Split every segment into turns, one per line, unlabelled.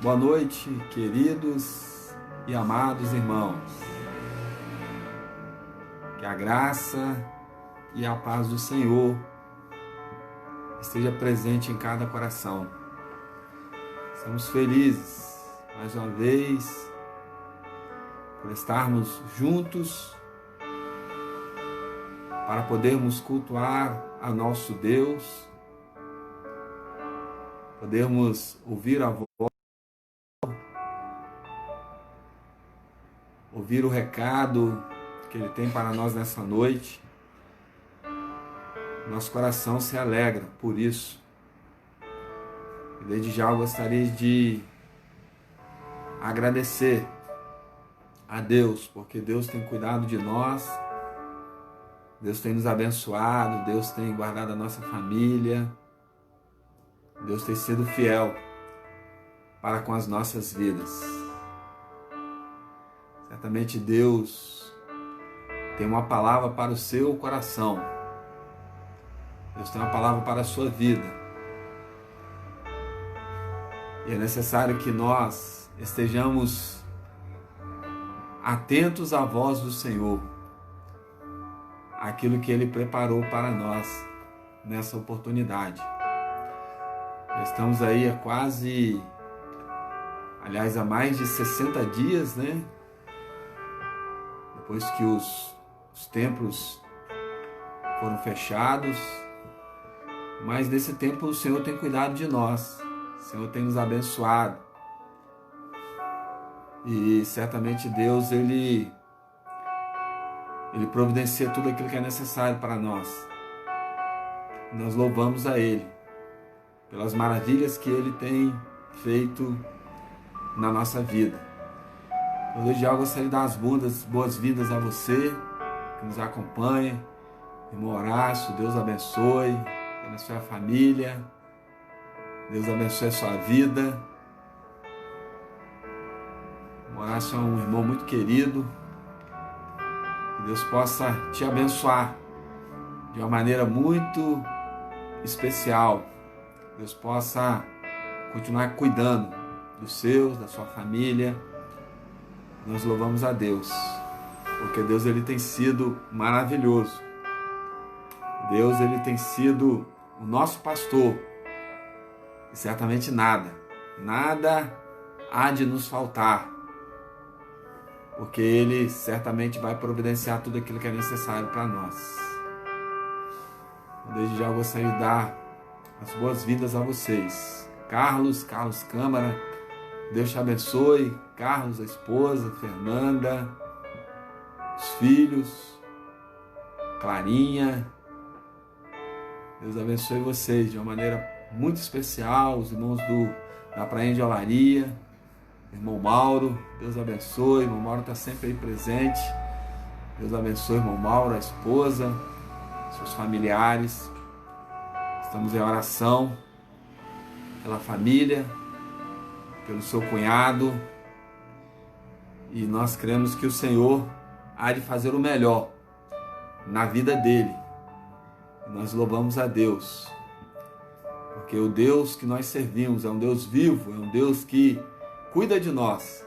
Boa noite, queridos e amados irmãos. Que a graça e a paz do Senhor esteja presente em cada coração. Estamos felizes, mais uma vez, por estarmos juntos para podermos cultuar a nosso Deus, podermos ouvir a voz, ouvir o recado que Ele tem para nós nessa noite. Nosso coração se alegra por isso. E desde já eu gostaria de agradecer a Deus, porque Deus tem cuidado de nós, Deus tem nos abençoado, Deus tem guardado a nossa família, Deus tem sido fiel para com as nossas vidas. Certamente Deus tem uma palavra para o seu coração. Deus tem uma palavra para a sua vida. E é necessário que nós estejamos atentos à voz do Senhor, aquilo que Ele preparou para nós nessa oportunidade. Nós estamos aí há mais de 60 dias, né? Depois que os templos foram fechados, mas nesse tempo o Senhor tem cuidado de nós, o Senhor tem nos abençoado, e certamente Deus, Ele providencia tudo aquilo que é necessário para nós. Nós louvamos a Ele pelas maravilhas que Ele tem feito na nossa vida. Eu desde já gostaria de dar as boas-vindas a você que nos acompanha. Irmão Horácio, Deus abençoe a família, Deus abençoe a sua vida. O Horácio é um irmão muito querido. Que Deus possa te abençoar de uma maneira muito especial. Deus possa continuar cuidando dos seus, da sua família. Nós louvamos a Deus, porque Deus, Ele tem sido maravilhoso. Deus, Ele tem sido o nosso pastor, e certamente nada há de nos faltar, porque Ele certamente vai providenciar tudo aquilo que é necessário para nós. Desde já eu gostaria de dar as boas-vindas a vocês. Carlos Câmara, Deus te abençoe. Carlos, a esposa, Fernanda, os filhos, Clarinha, Deus abençoe vocês de uma maneira muito especial. Os irmãos da Prainha de Olaria, irmão Mauro, Deus abençoe. Irmão Mauro está sempre aí presente. Deus abençoe, irmão Mauro, a esposa, seus familiares. Estamos em oração pela família, pelo seu cunhado, e nós cremos que o Senhor há de fazer o melhor na vida dele. Nós louvamos a Deus, porque o Deus que nós servimos é um Deus vivo, é um Deus que cuida de nós,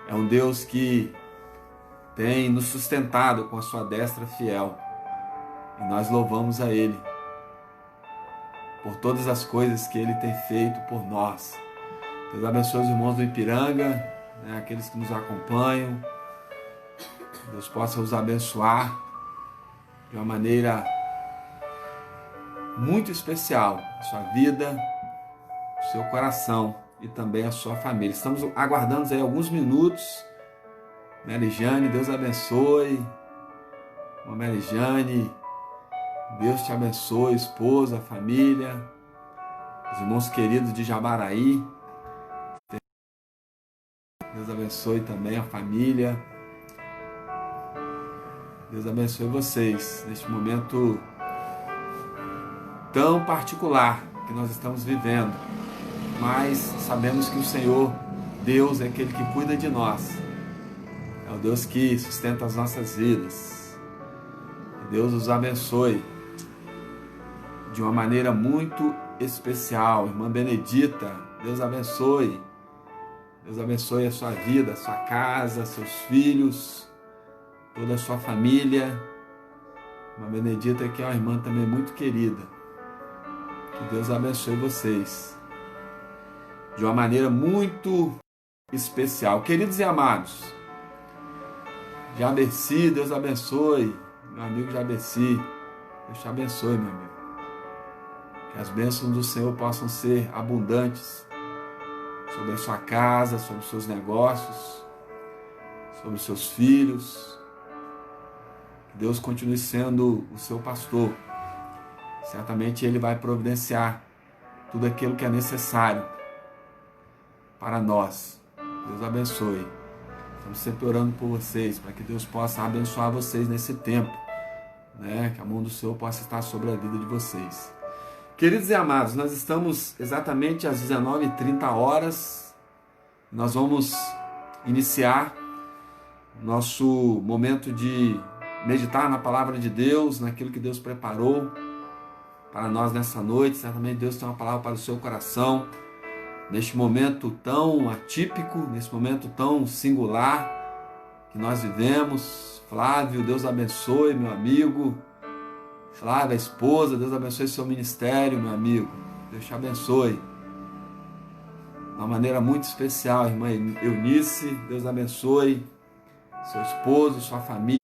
é um Deus que tem nos sustentado com a sua destra fiel, e nós louvamos a Ele por todas as coisas que Ele tem feito por nós. Deus abençoe os irmãos do Ipiranga, né, aqueles que nos acompanham. Deus possa os abençoar de uma maneira muito especial, a sua vida, o seu coração e também a sua família. Estamos aguardando aí alguns minutos. Merijane, Deus abençoe. Merijane, Deus te abençoe, esposa, família, os irmãos queridos de Jabaraí. Deus abençoe também a família. Deus abençoe vocês neste momento tão particular que nós estamos vivendo. Mas sabemos que o Senhor, Deus, é aquele que cuida de nós. É o Deus que sustenta as nossas vidas. Que Deus os abençoe de uma maneira muito especial. Irmã Benedita, Deus abençoe. Deus abençoe a sua vida, a sua casa, seus filhos, toda a sua família. Uma Benedita que é uma irmã também muito querida. Que Deus abençoe vocês de uma maneira muito especial. Queridos e amados, Jabeci, Deus abençoe. Meu amigo Jabeci, Deus te abençoe, meu amigo. Que as bênçãos do Senhor possam ser abundantes sobre a sua casa, sobre os seus negócios, sobre os seus filhos. Que Deus continue sendo o seu pastor. Certamente Ele vai providenciar tudo aquilo que é necessário para nós. Deus abençoe. Estamos sempre orando por vocês, para que Deus possa abençoar vocês nesse tempo, né? Que a mão do Senhor possa estar sobre a vida de vocês. Queridos e amados, nós estamos exatamente às 19h30. Nós vamos iniciar nosso momento de meditar na palavra de Deus, naquilo que Deus preparou para nós nessa noite. Certamente Deus tem uma palavra para o seu coração, neste momento tão atípico, nesse momento tão singular que nós vivemos. Flávio, Deus abençoe, meu amigo. Flávia, esposa, Deus abençoe seu ministério, meu amigo. Deus te abençoe. De uma maneira muito especial, irmã Eunice, Deus abençoe seu esposo, sua família,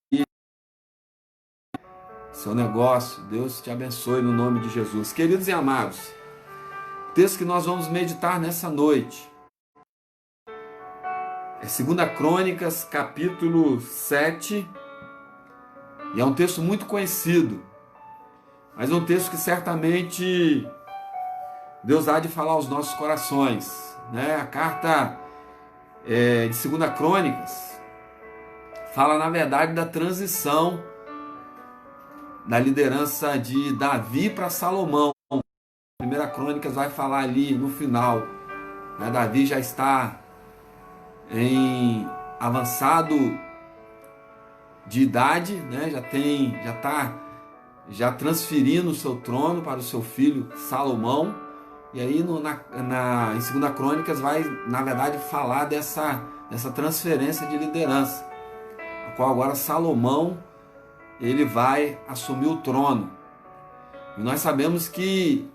seu negócio. Deus te abençoe no nome de Jesus. Queridos e amados, o texto que nós vamos meditar nessa noite é 2 Crônicas, capítulo 7, e é um texto muito conhecido, mas um texto que certamente Deus há de falar aos nossos corações, né? A carta de 2 Crônicas fala, na verdade, da transição da liderança de Davi para Salomão. 1 Crônicas vai falar ali no final, né? Davi já está em avançado de idade, né? Já transferindo o seu trono para o seu filho Salomão. E aí em 2 Crônicas vai, na verdade, falar dessa transferência de liderança, a qual agora Salomão ele vai assumir o trono. E nós sabemos que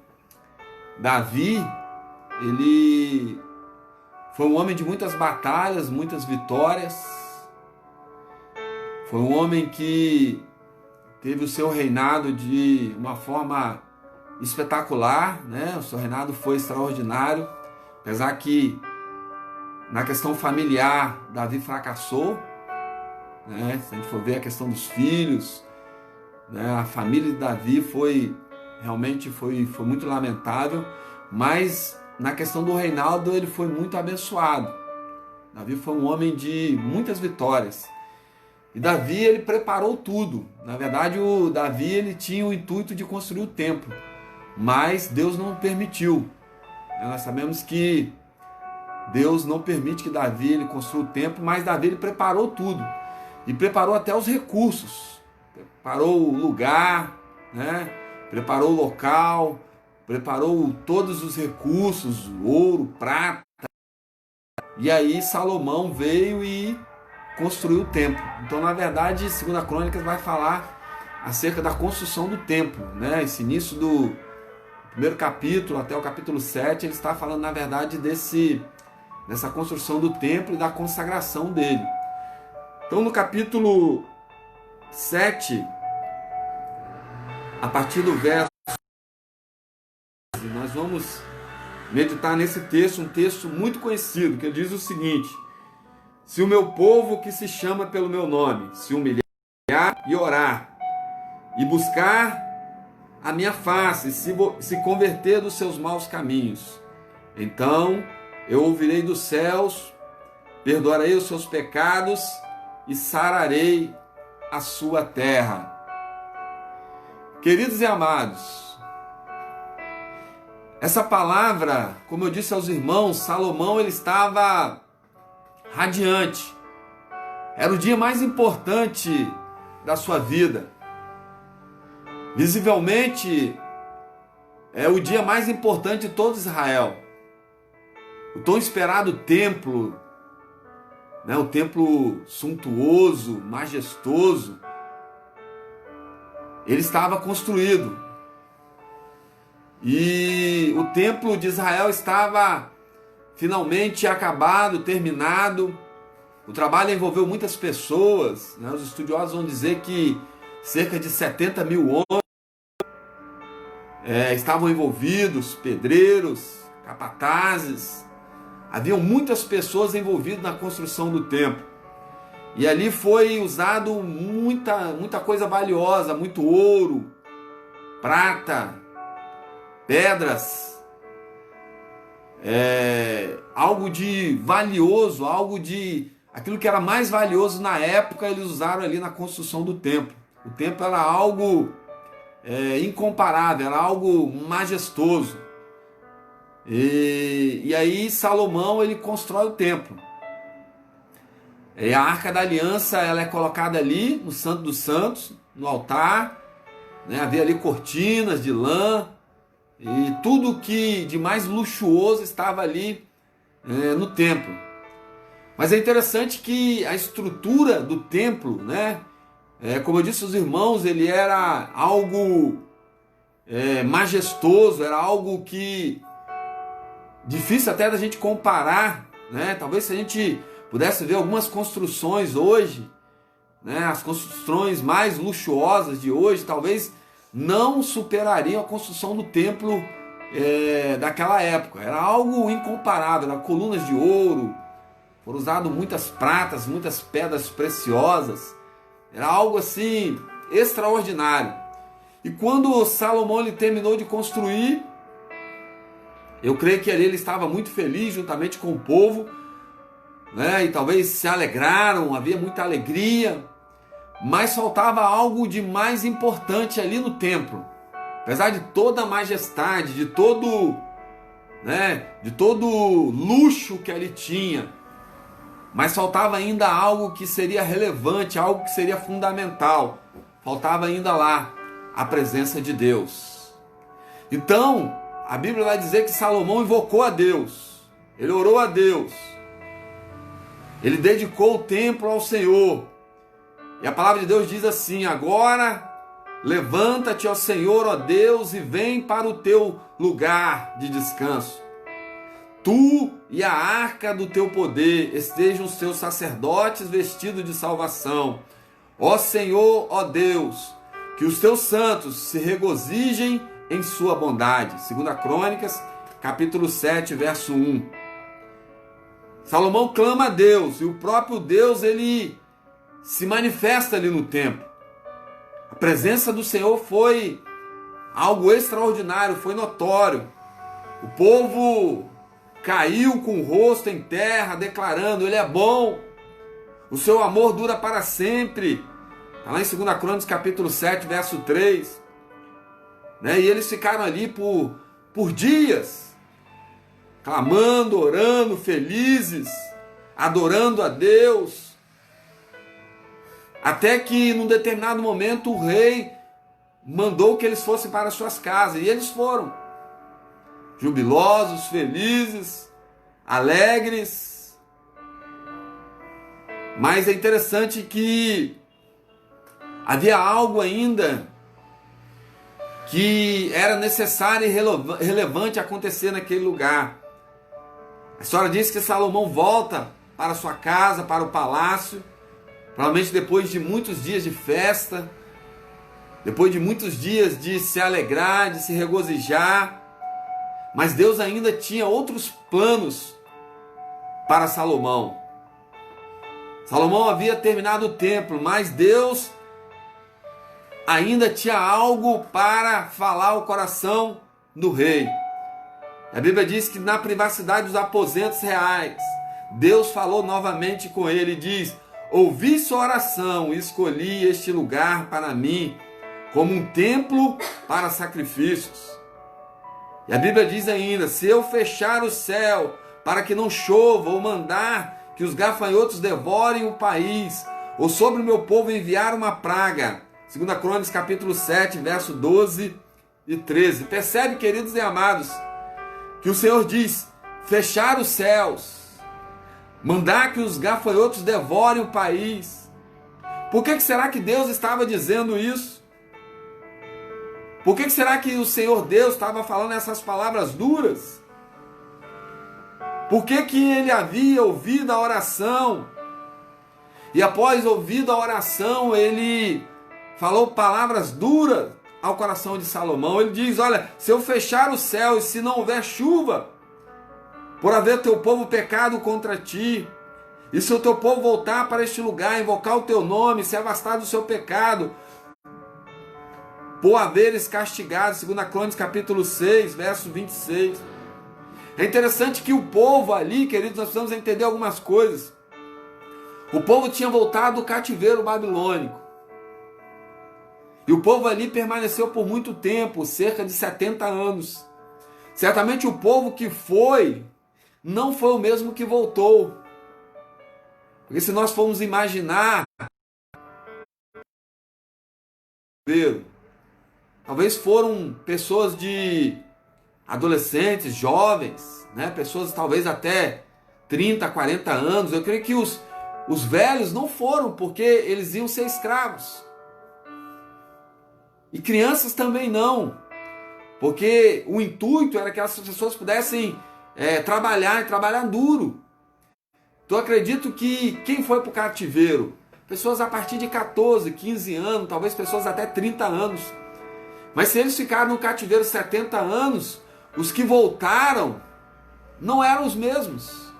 Davi, ele foi um homem de muitas batalhas, muitas vitórias. Foi um homem que teve o seu reinado de uma forma espetacular, né? O seu reinado foi extraordinário, apesar que na questão familiar Davi fracassou, né? Se a gente for ver a questão dos filhos, né? A família de Davi realmente foi muito lamentável, mas na questão do reinado ele foi muito abençoado. Davi foi um homem de muitas vitórias. E Davi, ele preparou tudo. Na verdade, o Davi, ele tinha o intuito de construir o templo, mas Deus não permitiu. Nós sabemos que Deus não permite que Davi ele construa o templo, mas Davi ele preparou tudo. E preparou até os recursos. Preparou o lugar, né? Preparou o local, preparou todos os recursos, ouro, prata. E aí Salomão veio e construiu o templo. Então, na verdade, 2 Crônicas vai falar acerca da construção do templo, né? Esse início do primeiro capítulo até o capítulo 7, ele está falando, na verdade, dessa construção do templo e da consagração dele. Então, no capítulo 7, a partir do verso, nós vamos meditar nesse texto, um texto muito conhecido, que diz o seguinte: se o meu povo que se chama pelo meu nome se humilhar e orar, e buscar a minha face, se converter dos seus maus caminhos, então eu ouvirei dos céus, perdoarei os seus pecados e sararei a sua terra. Queridos e amados, essa palavra, como eu disse aos irmãos, Salomão ele estava radiante. Era o dia mais importante da sua vida. Visivelmente, é o dia mais importante de todo Israel. o tão esperado templo, né, o templo suntuoso, majestoso, ele estava construído. E o templo de Israel estava finalmente acabado, terminado. O trabalho envolveu muitas pessoas, né? Os estudiosos vão dizer que cerca de 70 mil homens estavam envolvidos, pedreiros, capatazes. Haviam muitas pessoas envolvidas na construção do templo. E ali foi usado muita coisa valiosa, muito ouro, prata, pedras, algo de valioso, aquilo que era mais valioso na época, eles usaram ali na construção do templo. O templo era algo incomparável, era algo majestoso. E aí Salomão ele constrói o templo. E a Arca da Aliança ela é colocada ali no Santo dos Santos, no altar, né? Havia ali cortinas de lã e tudo que de mais luxuoso estava ali no templo. Mas é interessante que a estrutura do templo, né? Como eu disse aos irmãos, ele era algo majestoso, era algo que difícil até da gente comparar, né? Talvez se a gente pudesse ver algumas construções hoje, né? As construções mais luxuosas de hoje, talvez não superariam a construção do templo daquela época. Era algo incomparável, eram colunas de ouro, foram usadas muitas pratas, muitas pedras preciosas. Era algo assim extraordinário. E quando Salomão ele terminou de construir, eu creio que ali ele estava muito feliz juntamente com o povo, né? E talvez se alegraram, havia muita alegria, mas faltava algo de mais importante ali no templo. Apesar de toda a majestade, de todo luxo que ali tinha, mas faltava ainda algo que seria relevante, algo que seria fundamental. Faltava ainda lá a presença de Deus. Então, a Bíblia vai dizer que Salomão invocou a Deus. Ele orou a Deus. Ele dedicou o templo ao Senhor. E a palavra de Deus diz assim: agora levanta-te, ó Senhor, ó Deus, e vem para o teu lugar de descanso. Tu e a arca do teu poder estejam os teus sacerdotes vestidos de salvação. Ó Senhor, ó Deus, que os teus santos se regozijem em sua bondade. 2 Crônicas, capítulo 7, verso 1. Salomão clama a Deus, e o próprio Deus ele se manifesta ali no templo. A presença do Senhor foi algo extraordinário, foi notório. O povo caiu com o rosto em terra, declarando: Ele é bom, o seu amor dura para sempre. Está lá em 2 Crônicas, capítulo 7, verso 3. Né? E eles ficaram ali por dias, clamando, orando, felizes, adorando a Deus. Até que, num determinado momento, o rei mandou que eles fossem para as suas casas. E eles foram. Jubilosos, felizes, alegres. Mas é interessante que havia algo ainda que era necessário e relevante acontecer naquele lugar. A história diz que Salomão volta para sua casa, para o palácio, provavelmente depois de muitos dias de festa, depois de muitos dias de se alegrar, de se regozijar. Mas Deus ainda tinha outros planos para Salomão. Salomão havia terminado o templo, mas Deus ainda tinha algo para falar ao coração do rei. A Bíblia diz que na privacidade dos aposentos reais, Deus falou novamente com ele e diz: ouvi sua oração e escolhi este lugar para mim como um templo para sacrifícios. E a Bíblia diz ainda: se eu fechar o céu para que não chova, ou mandar que os gafanhotos devorem o país, ou sobre o meu povo enviar uma praga. 2 Crônicas, capítulo 7, verso 12 e 13. Percebe, queridos e amados, que o Senhor diz: fechar os céus, mandar que os gafanhotos devorem o país. Por que será que Deus estava dizendo isso? Por que será que o Senhor Deus estava falando essas palavras duras? Por que ele havia ouvido a oração? E após ouvido a oração, ele falou palavras duras ao coração de Salomão. Ele diz, olha, se eu fechar o céu e se não houver chuva, por haver teu povo pecado contra ti, e se o teu povo voltar para este lugar, invocar o teu nome, se afastar do seu pecado, por haveres castigado, 2 Crônicas capítulo 6, verso 26. É interessante que o povo ali, queridos, nós precisamos entender algumas coisas. O povo tinha voltado do cativeiro babilônico. E o povo ali permaneceu por muito tempo, cerca de 70 anos. Certamente o povo que foi, não foi o mesmo que voltou. Porque se nós formos imaginar, talvez foram pessoas de adolescentes, jovens, né? Pessoas talvez até 30, 40 anos. Eu creio que os velhos não foram, porque eles iam ser escravos. E crianças também não, porque o intuito era que essas pessoas pudessem trabalhar e trabalhar duro. Então eu acredito que quem foi para o cativeiro? Pessoas a partir de 14, 15 anos, talvez pessoas até 30 anos. Mas se eles ficaram no cativeiro 70 anos, os que voltaram não eram os mesmos.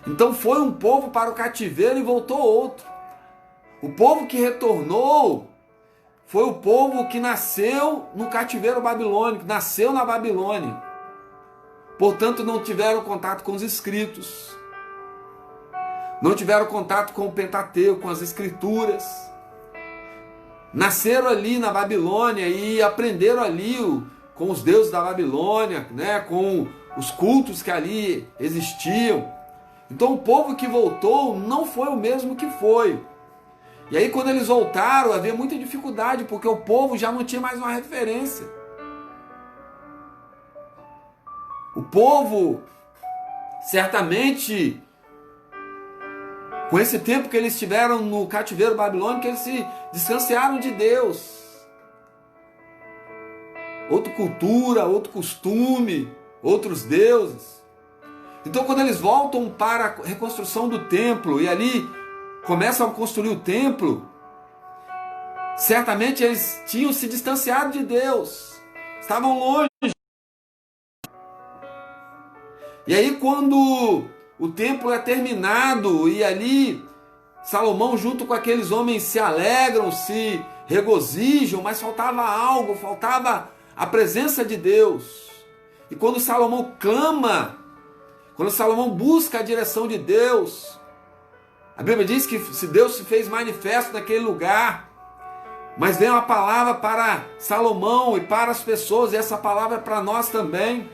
Então foi um povo para o cativeiro e voltou outro. O povo que retornou foi o povo que nasceu no cativeiro babilônico, nasceu na Babilônia. Portanto, não tiveram contato com os escritos. Não tiveram contato com o Pentateuco, com as escrituras. Nasceram ali na Babilônia e aprenderam ali com os deuses da Babilônia, né, com os cultos que ali existiam. Então o povo que voltou não foi o mesmo que foi. E aí quando eles voltaram, havia muita dificuldade, porque o povo já não tinha mais uma referência. O povo, certamente, com esse tempo que eles tiveram no cativeiro babilônico, eles se distanciaram de Deus. Outra cultura, outro costume, outros deuses. Então quando eles voltam para a reconstrução do templo e ali começam a construir o templo, certamente eles tinham se distanciado de Deus, estavam longe. E aí quando o templo é terminado e ali Salomão junto com aqueles homens se alegram, se regozijam, mas faltava algo, faltava a presença de Deus. E quando Salomão clama, quando Salomão busca a direção de Deus, a Bíblia diz que se Deus se fez manifesto naquele lugar, mas veio uma palavra para Salomão e para as pessoas, e essa palavra é para nós também.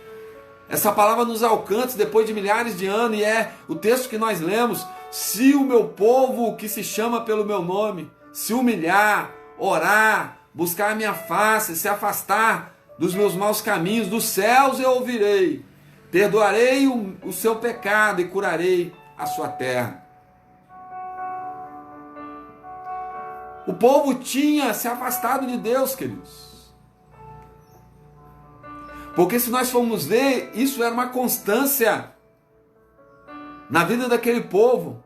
Essa palavra nos alcança depois de milhares de anos, e é o texto que nós lemos: se o meu povo que se chama pelo meu nome se humilhar, orar, buscar a minha face, se afastar dos meus maus caminhos, dos céus eu ouvirei, perdoarei o seu pecado e curarei a sua terra. O povo tinha se afastado de Deus, queridos. Porque se nós formos ver, isso era uma constância na vida daquele povo.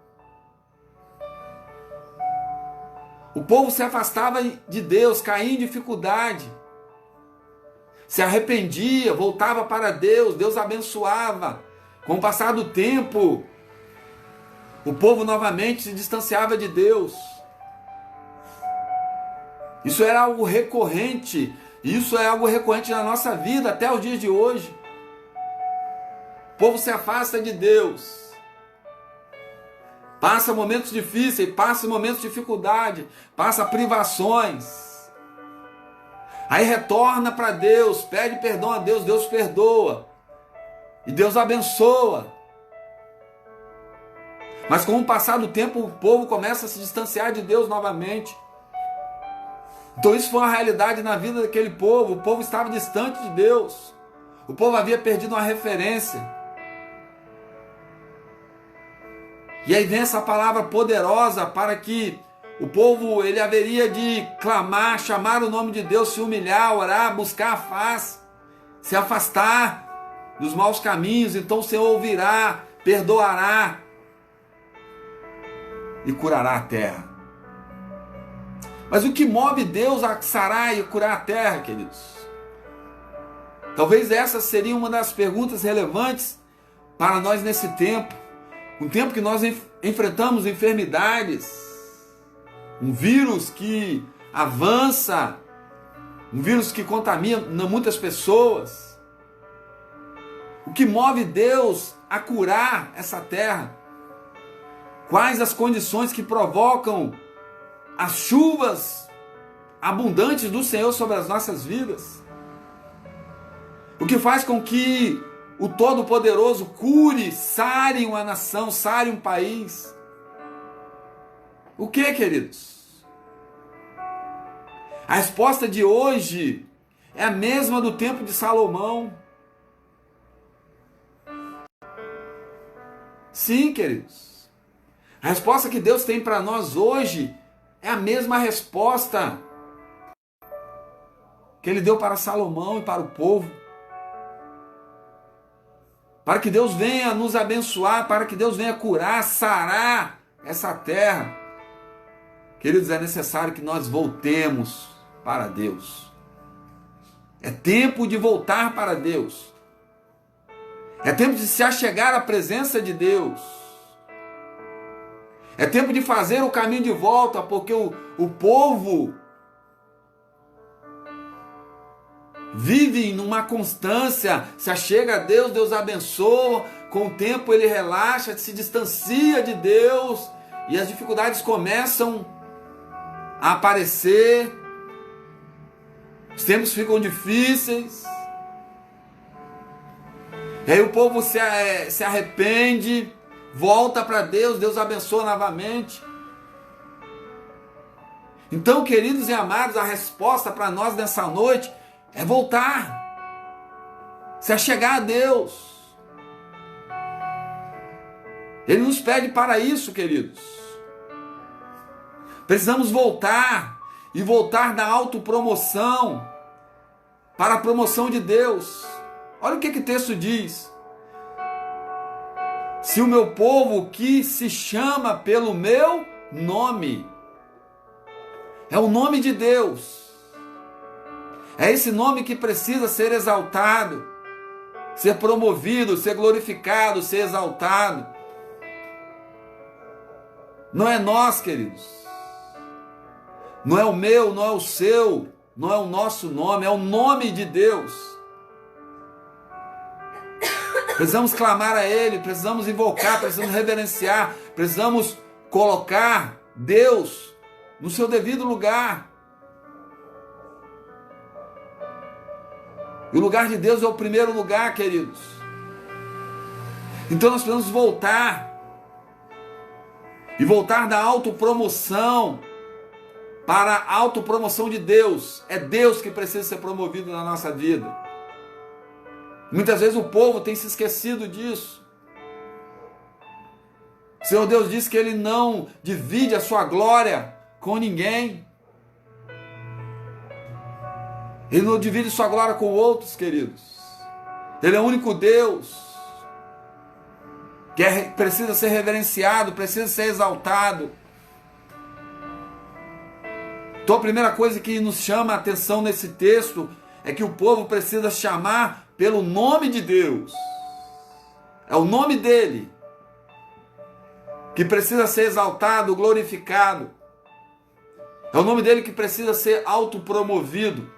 O povo se afastava de Deus, caía em dificuldade, se arrependia, voltava para Deus, Deus abençoava. Com o passar do tempo, o povo novamente se distanciava de Deus. Isso era algo recorrente. Isso é algo recorrente na nossa vida até os dias de hoje. O povo se afasta de Deus. Passa momentos difíceis, passa momentos de dificuldade, passa privações. Aí retorna para Deus, pede perdão a Deus, Deus perdoa. E Deus abençoa. Mas com o passar do tempo, o povo começa a se distanciar de Deus novamente. Então isso foi uma realidade na vida daquele povo. O povo estava distante de Deus. O povo havia perdido uma referência. E aí vem essa palavra poderosa para que o povo ele haveria de clamar, chamar o nome de Deus, se humilhar, orar, buscar a face, se afastar dos maus caminhos. Então o Senhor ouvirá, perdoará e curará a terra. Mas o que move Deus a sarar e curar a terra, queridos? Talvez essa seria uma das perguntas relevantes para nós nesse tempo. Um tempo que nós enfrentamos enfermidades, um vírus que avança, um vírus que contamina muitas pessoas. O que move Deus a curar essa terra? Quais as condições que provocam as chuvas abundantes do Senhor sobre as nossas vidas? O que faz com que o Todo-Poderoso cure, sare uma nação, sare um país? O que, queridos? A resposta de hoje é a mesma do tempo de Salomão. Sim, queridos. A resposta que Deus tem para nós hoje é a mesma resposta que Ele deu para Salomão e para o povo. Para que Deus venha nos abençoar, para que Deus venha curar, sarar essa terra. Queridos, é necessário que nós voltemos para Deus. É tempo de voltar para Deus. É tempo de se achegar à presença de Deus. É tempo de fazer o caminho de volta, porque o povo vive numa constância, se achega a Deus, Deus abençoa, com o tempo ele relaxa, se distancia de Deus e as dificuldades começam a aparecer, os tempos ficam difíceis, e aí o povo se arrepende, volta para Deus, Deus abençoa novamente. Então, queridos e amados, a resposta para nós nessa noite é voltar, se achegar a Deus. Ele nos pede para isso, queridos. Precisamos voltar, e voltar da autopromoção para a promoção de Deus. Olha o que o texto diz. Se o meu povo que se chama pelo meu nome, é o nome de Deus. É esse nome que precisa ser exaltado, ser promovido, ser glorificado, ser exaltado. Não é nós, queridos. Não é o meu, não é o seu, não é o nosso nome, é o nome de Deus. Precisamos clamar a Ele, precisamos invocar, precisamos reverenciar, precisamos colocar Deus no seu devido lugar. E o lugar de Deus é o primeiro lugar, queridos. Então nós precisamos voltar. E voltar da autopromoção para a autopromoção de Deus. É Deus que precisa ser promovido na nossa vida. Muitas vezes o povo tem se esquecido disso. O Senhor Deus diz que Ele não divide a sua glória com ninguém. Ele não divide sua glória com outros, queridos. Ele é o único Deus que precisa ser reverenciado, precisa ser exaltado. Então a primeira coisa que nos chama a atenção nesse texto é que o povo precisa chamar pelo nome de Deus. É o nome dele que precisa ser exaltado, glorificado. É o nome dele que precisa ser autopromovido.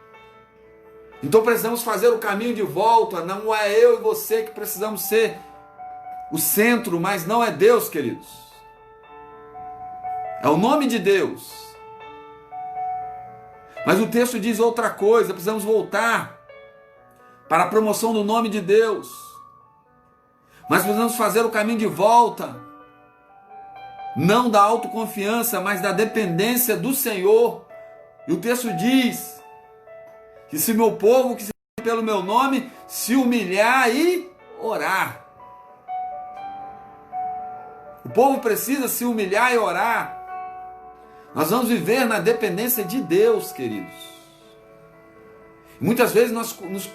Então precisamos fazer o caminho de volta. Não é eu e você que precisamos ser o centro, mas não é Deus, queridos. É o nome de Deus. Mas o texto diz outra coisa. Precisamos voltar para a promoção do nome de Deus. Mas precisamos fazer o caminho de volta, não da autoconfiança, mas da dependência do Senhor. E o texto diz que se meu povo, que se chama pelo meu nome, se humilhar e orar. O povo precisa se humilhar e orar. Nós vamos viver na dependência de Deus, queridos. Muitas vezes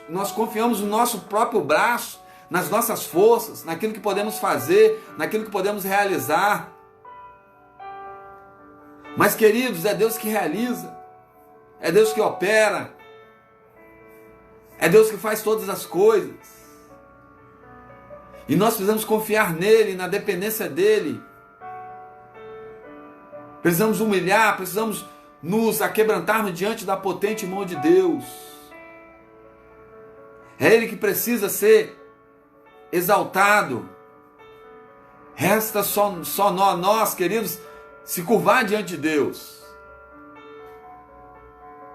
nós confiamos no nosso próprio braço, nas nossas forças, naquilo que podemos fazer, naquilo que podemos realizar. Mas, queridos, é Deus que realiza, é Deus que opera, é Deus que faz todas as coisas. E nós precisamos confiar nele, na dependência dele. Precisamos humilhar, precisamos nos aquebrantarmos diante da potente mão de Deus. É Ele que precisa ser exaltado. Resta só nós, queridos, se curvar diante de Deus.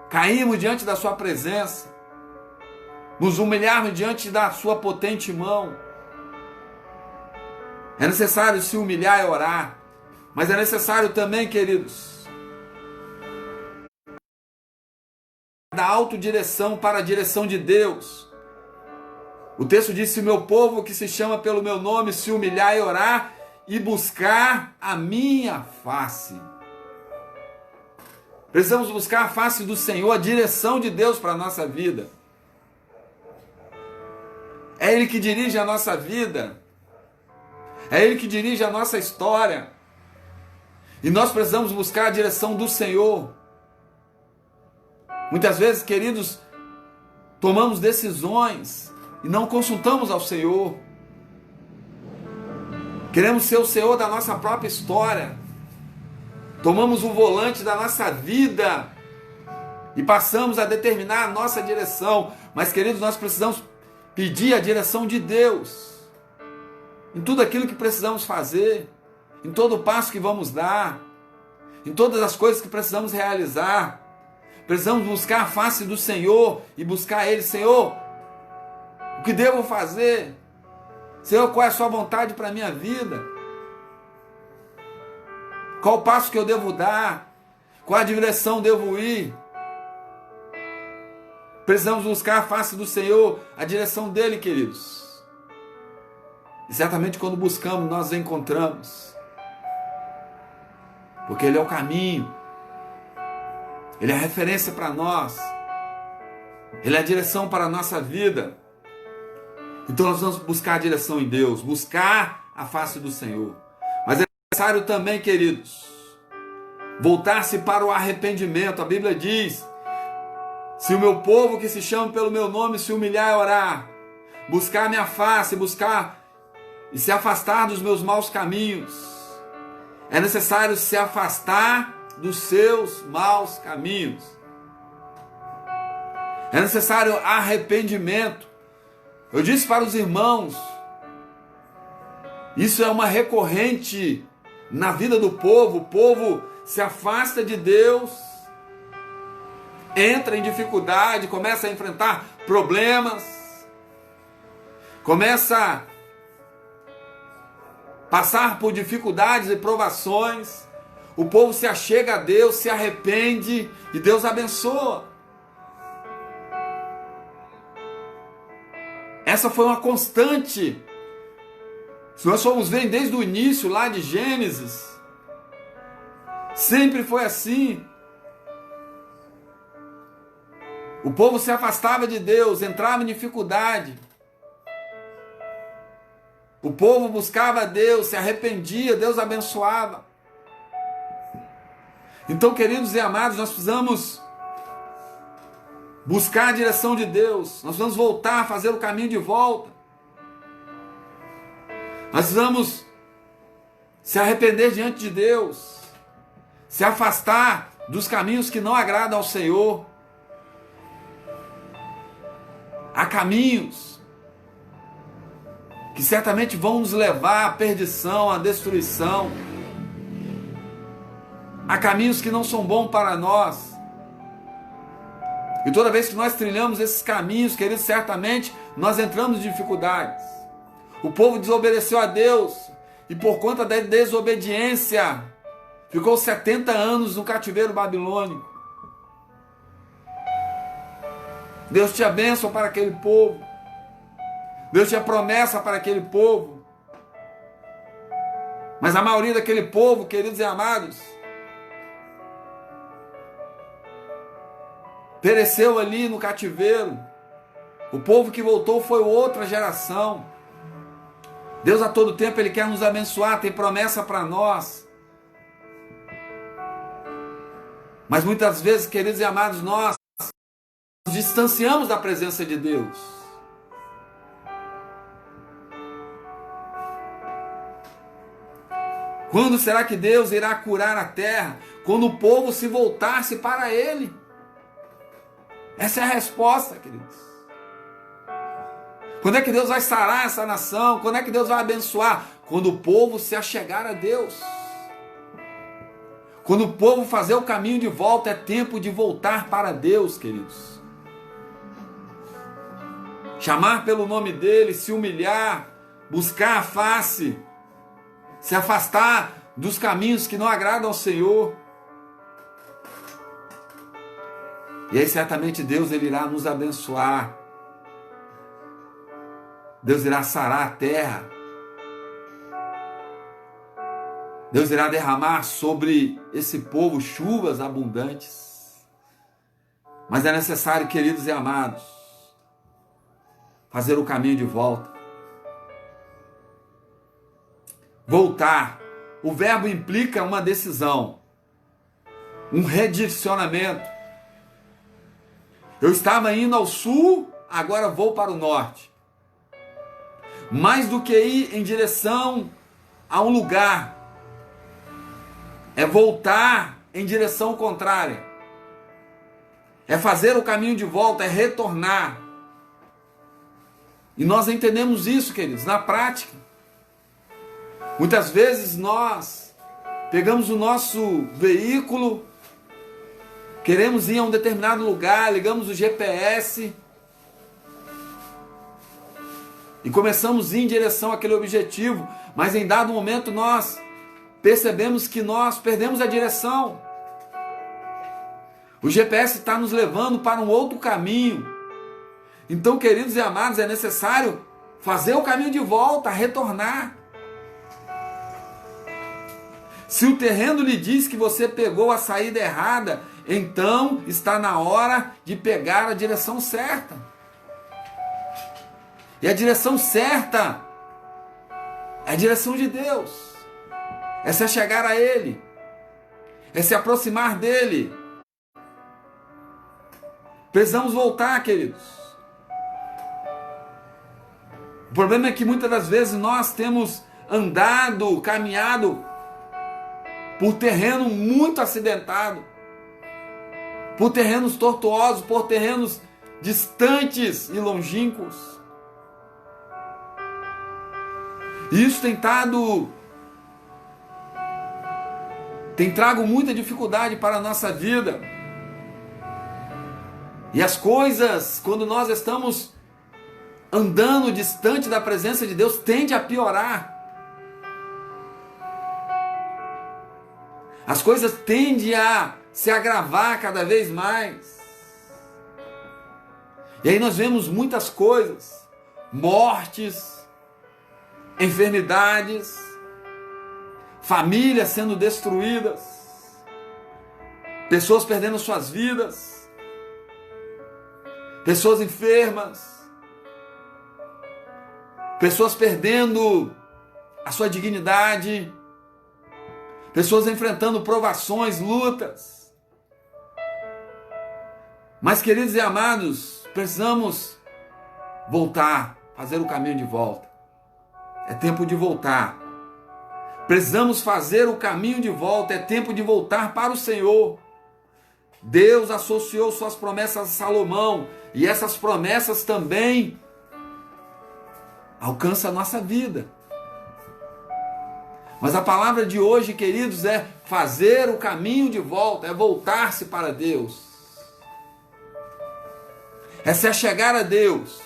Caímos diante da sua presença. Nos humilharmos diante da sua potente mão. É necessário se humilhar e orar. Mas é necessário também, queridos, da autodireção para a direção de Deus. O texto diz: se o meu povo que se chama pelo meu nome se humilhar e orar e buscar a minha face. Precisamos buscar a face do Senhor, a direção de Deus para a nossa vida. É Ele que dirige a nossa vida. É Ele que dirige a nossa história. E nós precisamos buscar a direção do Senhor. Muitas vezes, queridos, tomamos decisões e não consultamos ao Senhor. Queremos ser o Senhor da nossa própria história. Tomamos o volante da nossa vida e passamos a determinar a nossa direção. Mas, queridos, nós precisamos pedir a direção de Deus em tudo aquilo que precisamos fazer, em todo o passo que vamos dar, em todas as coisas que precisamos realizar. Precisamos buscar a face do Senhor e buscar Ele. Senhor, o que devo fazer? Senhor, qual é a sua vontade para a minha vida? Qual o passo que eu devo dar? Qual a direção devo ir? Precisamos buscar a face do Senhor, a direção dEle, queridos. E certamente quando buscamos, nós encontramos. Porque Ele é o caminho. Ele é a referência para nós. Ele é a direção para a nossa vida. Então nós vamos buscar a direção em Deus, buscar a face do Senhor. Mas é necessário também, queridos, voltar-se para o arrependimento. A Bíblia diz: se o meu povo que se chama pelo meu nome se humilhar e orar, buscar a minha face, buscar e se afastar dos meus maus caminhos, é necessário se afastar dos seus maus caminhos. É necessário arrependimento. Eu disse para os irmãos, isso é uma recorrente na vida do povo. O povo se afasta de Deus, entra em dificuldade, começa a enfrentar problemas, começa a passar por dificuldades e provações. O povo se achega a Deus, se arrepende e Deus abençoa. Essa foi uma constante. Se nós formos ver desde o início lá de Gênesis, sempre foi assim. O povo se afastava de Deus, entrava em dificuldade. O povo buscava a Deus, se arrependia, Deus abençoava. Então, queridos e amados, nós precisamos buscar a direção de Deus. Nós precisamos voltar a fazer o caminho de volta. Nós precisamos se arrepender diante de Deus, se afastar dos caminhos que não agradam ao Senhor. Há caminhos que certamente vão nos levar à perdição, à destruição. Há caminhos que não são bons para nós. E toda vez que nós trilhamos esses caminhos, queridos, certamente nós entramos em dificuldades. O povo desobedeceu a Deus e por conta da desobediência ficou 70 anos no cativeiro babilônico. Deus tinha bênção para aquele povo. Deus tinha promessa para aquele povo. Mas a maioria daquele povo, queridos e amados, pereceu ali no cativeiro. O povo que voltou foi outra geração. Deus a todo tempo Ele quer nos abençoar, tem promessa para nós. Mas muitas vezes, queridos e amados, nós nos distanciamos da presença de Deus. Quando será que Deus irá curar a terra? Quando o povo se voltar-se para Ele. Essa é a resposta, queridos. Quando é que Deus vai sarar essa nação? Quando é que Deus vai abençoar? Quando o povo se achegar a Deus. Quando o povo fazer o caminho de volta, é tempo de voltar para Deus, queridos. Chamar pelo nome dEle, se humilhar, buscar a face, se afastar dos caminhos que não agradam ao Senhor. E aí certamente Deus Ele irá nos abençoar. Deus irá sarar a terra. Deus irá derramar sobre esse povo chuvas abundantes. Mas é necessário, queridos e amados, fazer o caminho de volta. Voltar. O verbo implica uma decisão, um redirecionamento. Eu estava indo ao sul, agora vou para o norte. Mais do que ir em direção a um lugar, é voltar em direção contrária. É fazer o caminho de volta, é retornar. E nós entendemos isso, queridos, na prática. Muitas vezes nós pegamos o nosso veículo, queremos ir a um determinado lugar, ligamos o GPS e começamos a ir em direção àquele objetivo, mas em dado momento nós percebemos que nós perdemos a direção. O GPS está nos levando para um outro caminho. Então, queridos e amados, é necessário fazer o caminho de volta, retornar. Se o terreno lhe diz que você pegou a saída errada, então está na hora de pegar a direção certa. E a direção certa é a direção de Deus. É se chegar a Ele. É se aproximar dEle. Precisamos voltar, queridos. O problema é que muitas das vezes nós temos andado, caminhado por terreno muito acidentado, por terrenos tortuosos, por terrenos distantes e longínquos. E isso tem trago muita dificuldade para a nossa vida. E as coisas, quando nós estamos andando distante da presença de Deus, tende a piorar. As coisas tendem a se agravar cada vez mais. E aí nós vemos muitas coisas, mortes, enfermidades, famílias sendo destruídas, pessoas perdendo suas vidas, pessoas enfermas, pessoas perdendo a sua dignidade, pessoas enfrentando provações, lutas. Mas, queridos e amados, precisamos voltar, fazer o caminho de volta. É tempo de voltar. Precisamos fazer o caminho de volta, é tempo de voltar para o Senhor. Deus associou suas promessas a Salomão, e essas promessas também alcançam a nossa vida. Mas a palavra de hoje, queridos, é fazer o caminho de volta, é voltar-se para Deus. É se achegar a Deus.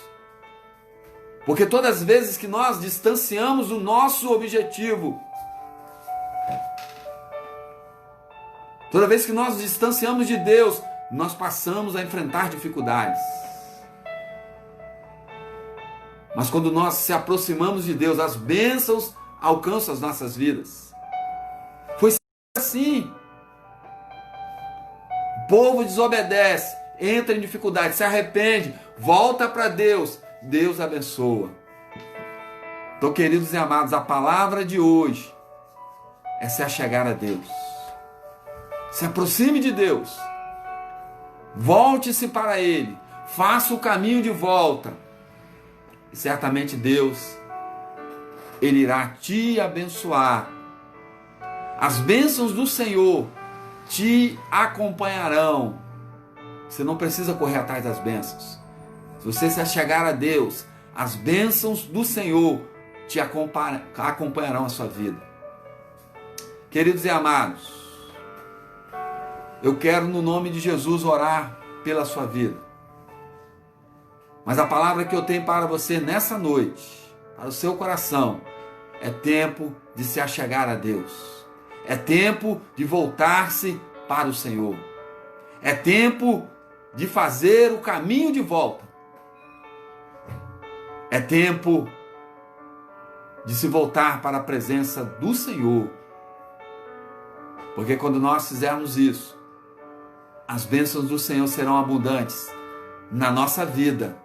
Porque todas as vezes que nós distanciamos o nosso objetivo, toda vez que nós nos distanciamos de Deus, nós passamos a enfrentar dificuldades. Mas quando nós se aproximamos de Deus, as bênçãos alcançam as nossas vidas. assim. O povo desobedece, entra em dificuldade, se arrepende, volta para Deus. Deus abençoa. Então, queridos e amados, a palavra de hoje é se achegar a Deus. Se aproxime de Deus. Volte-se para Ele. Faça o caminho de volta. E certamente Deus, Ele irá te abençoar. As bênçãos do Senhor te acompanharão. Você não precisa correr atrás das bênçãos. Se você se achegar a Deus, as bênçãos do Senhor te acompanharão a sua vida. Queridos e amados, eu quero no nome de Jesus orar pela sua vida. Mas a palavra que eu tenho para você nessa noite, para o seu coração, é tempo de se achegar a Deus. É tempo de voltar-se para o Senhor. É tempo de fazer o caminho de volta. É tempo de se voltar para a presença do Senhor. Porque quando nós fizermos isso, as bênçãos do Senhor serão abundantes na nossa vida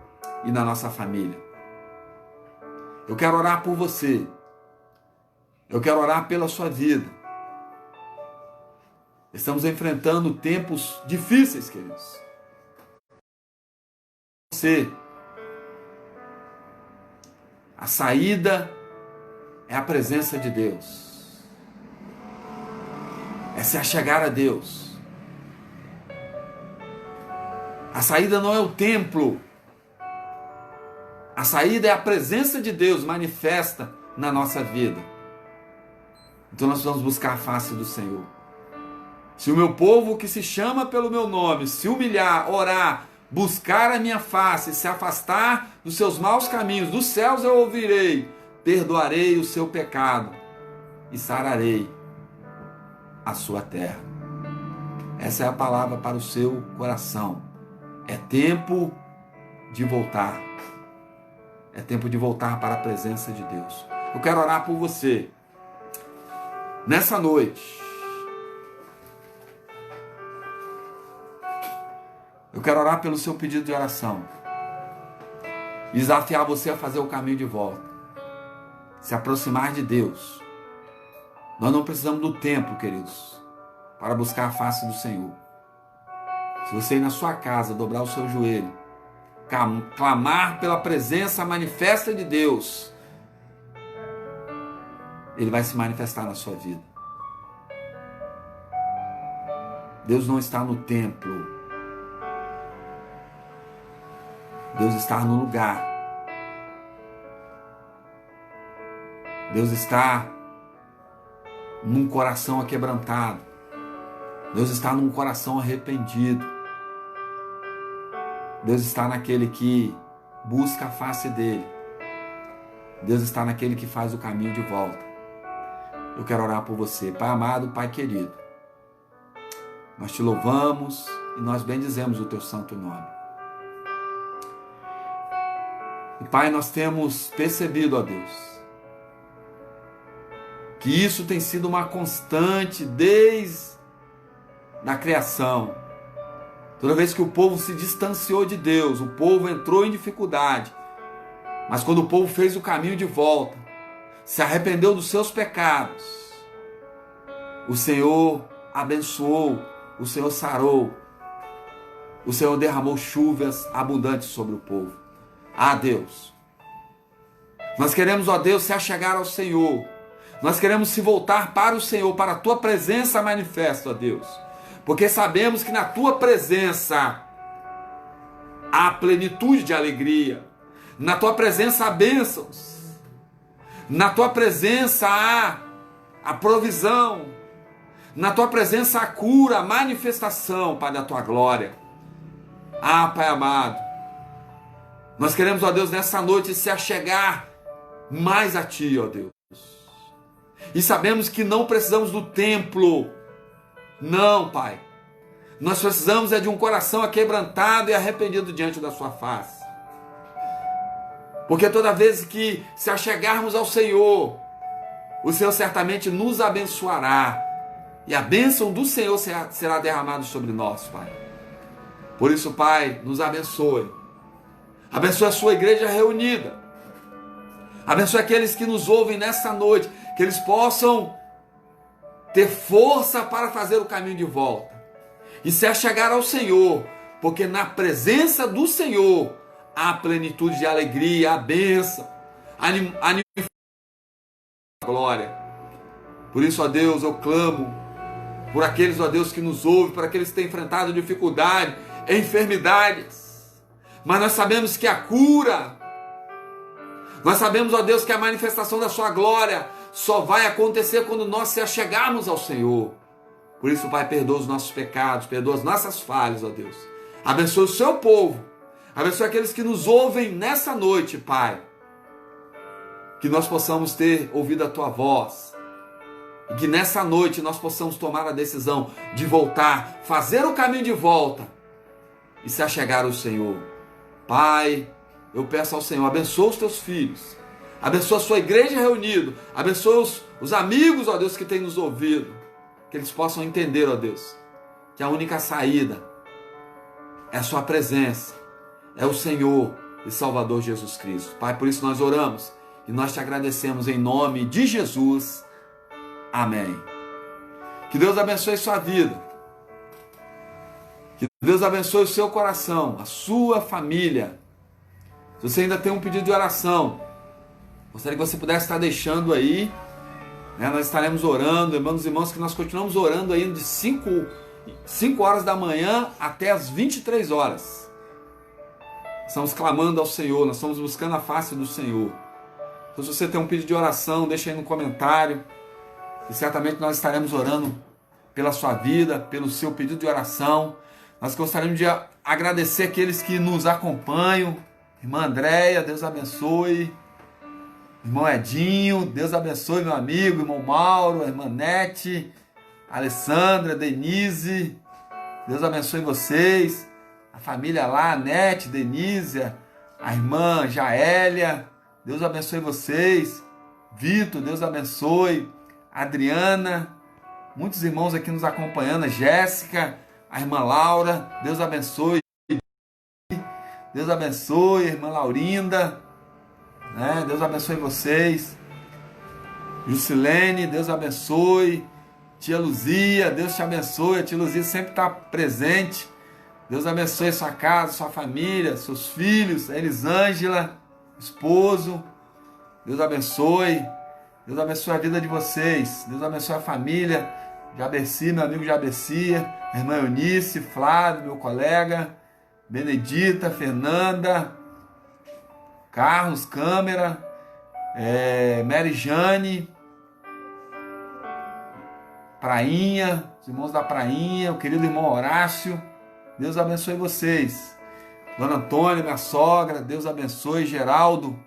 e na nossa família. Eu quero orar por você. Eu quero orar pela sua vida. Estamos enfrentando tempos difíceis, queridos. Você, a saída é a presença de Deus. É se achegar a Deus. A saída não é o templo. A saída é a presença de Deus manifesta na nossa vida. Então nós vamos buscar a face do Senhor. Se o meu povo que se chama pelo meu nome se humilhar, orar, buscar a minha face, se afastar dos seus maus caminhos, dos céus eu ouvirei, perdoarei o seu pecado e sararei a sua terra. Essa é a palavra para o seu coração. É tempo de voltar. É tempo de voltar para a presença de Deus. Eu quero orar por você. Nessa noite, eu quero orar pelo seu pedido de oração. Desafiar você a fazer o caminho de volta. Se aproximar de Deus. Nós não precisamos do templo, queridos, para buscar a face do Senhor. Se você ir na sua casa, dobrar o seu joelho, clamar pela presença manifesta de Deus, Ele vai se manifestar na sua vida. Deus não está no templo. Deus está no lugar. Deus está num coração aquebrantado. Deus está num coração arrependido. Deus está naquele que busca a face dele. Deus está naquele que faz o caminho de volta. Eu quero orar por você. Pai amado, Pai querido, nós te louvamos e nós bendizemos o teu santo nome. E Pai, nós temos percebido, ó Deus, que isso tem sido uma constante desde a criação. Toda vez que o povo se distanciou de Deus, o povo entrou em dificuldade. Mas quando o povo fez o caminho de volta, se arrependeu dos seus pecados, o Senhor abençoou, o Senhor sarou, o Senhor derramou chuvas abundantes sobre o povo. Ah, Deus, nós queremos, ó Deus, se achegar ao Senhor. Nós queremos se voltar para o Senhor, para a Tua presença manifesta, ó Deus. Porque sabemos que na Tua presença há plenitude de alegria. Na Tua presença há bênçãos. Na Tua presença há a provisão. Na Tua presença há cura, a manifestação, Pai, da Tua glória. Ah, Pai amado, nós queremos, ó Deus, nessa noite se achegar mais a Ti, ó Deus. E sabemos que não precisamos do templo. Não, Pai. Nós precisamos é de um coração aquebrantado e arrependido diante da Sua face. Porque toda vez que se achegarmos ao Senhor, o Senhor certamente nos abençoará. e a bênção do Senhor será derramada sobre nós, Pai. Por isso, Pai, nos abençoe. Abençoe a sua igreja reunida. Abençoe aqueles que nos ouvem nessa noite, que eles possam ter força para fazer o caminho de volta e se achegar ao Senhor, porque na presença do Senhor há plenitude de alegria, a bênção, a glória. Por isso, ó Deus, eu clamo por aqueles, ó Deus, que nos ouvem, por aqueles que têm enfrentado dificuldade, enfermidades. Mas nós sabemos que a cura, nós sabemos, ó Deus, que a manifestação da sua glória só vai acontecer quando nós se achegarmos ao Senhor. Por isso, Pai, perdoa os nossos pecados, perdoa as nossas falhas, ó Deus. Abençoe o seu povo, abençoe aqueles que nos ouvem nessa noite, Pai. Que nós possamos ter ouvido a tua voz. E que nessa noite nós possamos tomar a decisão de voltar, fazer o caminho de volta e se achegar ao Senhor. Pai, eu peço ao Senhor, abençoa os teus filhos, abençoa a sua igreja reunida, abençoa os amigos, ó Deus, que têm nos ouvido, que eles possam entender, ó Deus, que a única saída é a sua presença, é o Senhor e Salvador Jesus Cristo. Pai, por isso nós oramos e nós te agradecemos em nome de Jesus. Amém. Que Deus abençoe sua vida. Que Deus abençoe o seu coração, a sua família. Se você ainda tem um pedido de oração, gostaria que você pudesse estar deixando aí, né? Nós estaremos orando, irmãos, que nós continuamos orando aí de 5 horas da manhã até as 23 horas. Estamos clamando ao Senhor, nós estamos buscando a face do Senhor. Então, se você tem um pedido de oração, deixa aí no comentário. E certamente nós estaremos orando pela sua vida, pelo seu pedido de oração. Nós gostaríamos de agradecer aqueles que nos acompanham. Irmã Andréia, Deus abençoe. Irmão Edinho, Deus abençoe, meu amigo. Irmão Mauro, a irmã Nete, Alessandra, Denise, Deus abençoe vocês. A família lá, a Nete, Denise, a irmã Jaélia, Deus abençoe vocês. Vitor, Deus abençoe. Adriana, muitos irmãos aqui nos acompanhando, a Jéssica, a irmã Laura, Deus abençoe. Deus abençoe, a irmã Laurinda, né? Deus abençoe vocês. Jusilene, Deus abençoe. Tia Luzia, Deus te abençoe. A tia Luzia sempre está presente. Deus abençoe sua casa, sua família, seus filhos, a Elisângela, esposo. Deus abençoe. Deus abençoe a vida de vocês. Deus abençoe a família. Jabeci, meu amigo Jabeci, a irmã Eunice, Flávio, meu colega, Benedita, Fernanda, Carlos, Câmara, Mary Jane, Prainha, os irmãos da Prainha, o querido irmão Horácio. Deus abençoe vocês. Dona Antônia, minha sogra, Deus abençoe. Geraldo,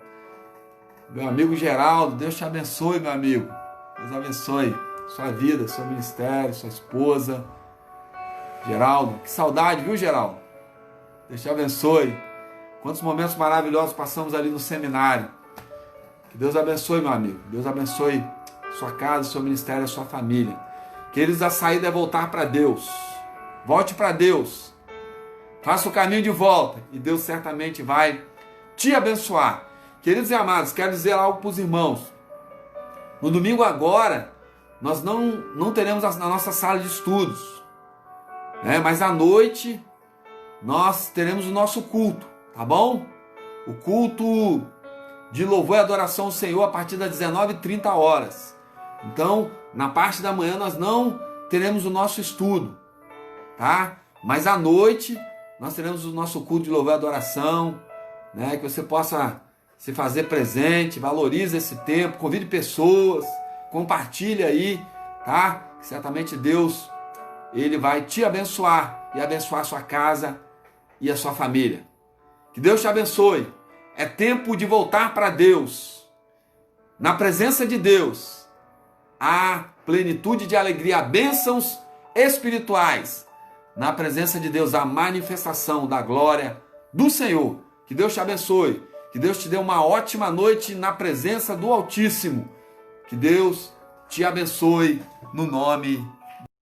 meu amigo Geraldo, Deus te abençoe, meu amigo. Deus abençoe sua vida, seu ministério, sua esposa. Geraldo, que saudade, viu, Geraldo? Deus te abençoe. Quantos momentos maravilhosos passamos ali no seminário. Que Deus abençoe, meu amigo. Deus abençoe sua casa, seu ministério, sua família. Queridos, a saída é voltar para Deus. Volte para Deus. Faça o caminho de volta e Deus certamente vai te abençoar. Queridos e amados, quero dizer algo para os irmãos. No domingo agora, nós não teremos a nossa sala de estudos, né? Mas à noite nós teremos o nosso culto, tá bom? O culto de louvor e adoração ao Senhor a partir das 19h30. Então, na parte da manhã nós não teremos o nosso estudo, tá? Mas à noite nós teremos o nosso culto de louvor e adoração, né? Que você possa se fazer presente, valorize esse tempo, convide pessoas, compartilhe aí, tá? Que certamente Deus, Ele vai te abençoar e abençoar a sua casa e a sua família. Que Deus te abençoe. É tempo de voltar para Deus. Na presença de Deus, há plenitude de alegria, há bênçãos espirituais. Na presença de Deus, há manifestação da glória do Senhor. Que Deus te abençoe. Que Deus te dê uma ótima noite na presença do Altíssimo. Que Deus te abençoe no nome